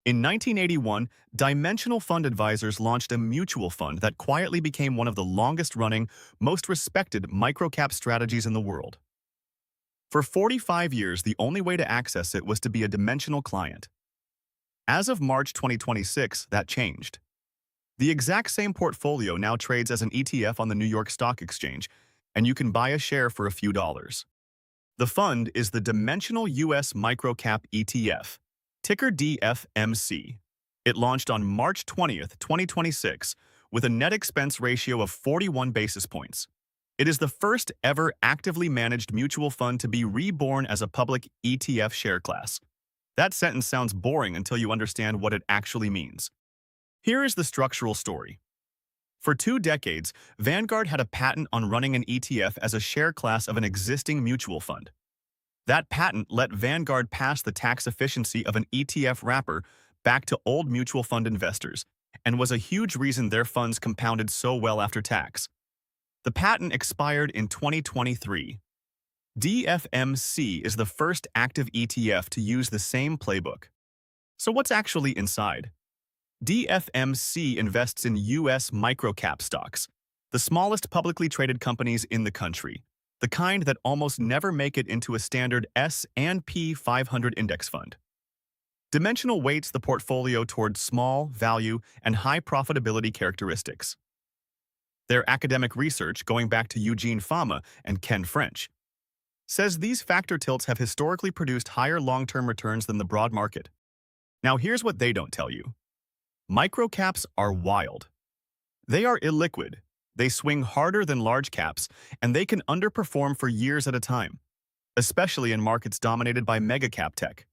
In 1981, Dimensional Fund Advisors launched a mutual fund that quietly became one of the longest-running, most respected microcap strategies in the world. For 45 years, the only way to access it was to be a Dimensional client. As of March 2026, that changed. The exact same portfolio now trades as an ETF on the New York Stock Exchange, and you can buy a share for a few dollars. The fund is the Dimensional US Microcap ETF, ticker DFMC. It launched on March 20th, 2026, with a net expense ratio of 41 basis points. It is the first ever actively managed mutual fund to be reborn as a public ETF share class. That sentence sounds boring until you understand what it actually means. Here is the structural story. For 2 decades, Vanguard had a patent on running an ETF as a share class of an existing mutual fund. That patent let Vanguard pass the tax efficiency of an ETF wrapper back to old mutual fund investors, and was a huge reason their funds compounded so well after tax. The patent expired in 2023. DFMC is the first active ETF to use the same playbook. So what's actually inside? DFMC invests in U.S. microcap stocks, the smallest publicly traded companies in the country, the kind that almost never make it into a standard S&P 500 index fund. Dimensional weights the portfolio towards small, value, and high profitability characteristics. Their academic research, going back to Eugene Fama and Ken French, says these factor tilts have historically produced higher long-term returns than the broad market. Now here's what they don't tell you. Microcaps are wild. They are illiquid, they swing harder than large caps, and they can underperform for years at a time, especially in markets dominated by mega-cap tech.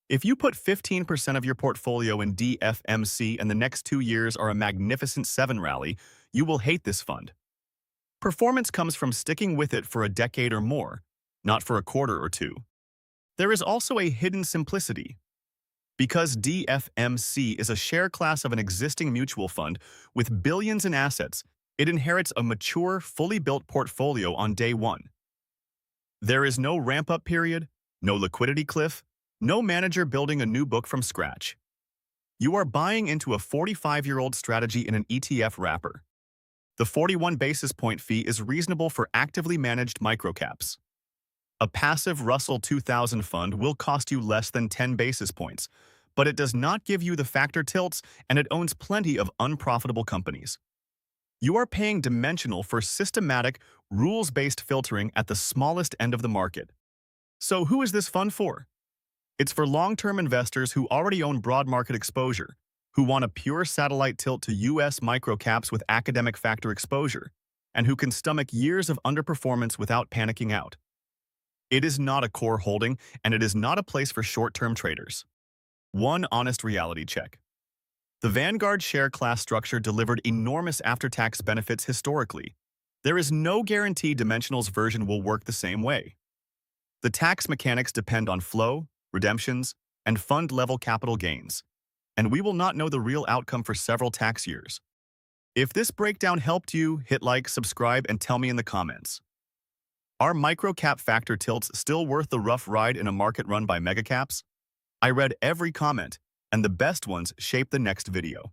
If you put 15% of your portfolio in DFMC and the next 2 years are a magnificent 7 rally, you will hate this fund. Performance comes from sticking with it for a decade or more, not for a quarter or two. There is also a hidden simplicity. Because DFMC is a share class of an existing mutual fund with billions in assets, it inherits a mature, fully built portfolio on day one. There is no ramp-up period, no liquidity cliff, no manager building a new book from scratch. You are buying into a 45-year-old strategy in an ETF wrapper. The 41 basis point fee is reasonable for actively managed microcaps. A passive Russell 2000 fund will cost you less than 10 basis points, but it does not give you the factor tilts and it owns plenty of unprofitable companies. You are paying Dimensional for systematic, rules-based filtering at the smallest end of the market. So who is this fund for? It's for long-term investors who already own broad market exposure, who want a pure satellite tilt to U.S. microcaps with academic factor exposure, and who can stomach years of underperformance without panicking out. It is not a core holding, and it is not a place for short-term traders. One honest reality check. The Vanguard share class structure delivered enormous after-tax benefits historically. There is no guarantee Dimensional's version will work the same way. The tax mechanics depend on flow, redemptions, and fund-level capital gains, and we will not know the real outcome for several tax years. If this breakdown helped you, hit like, subscribe, and tell me in the comments. Are microcap factor tilts still worth the rough ride in a market run by megacaps? I read every comment, and the best ones shape the next video.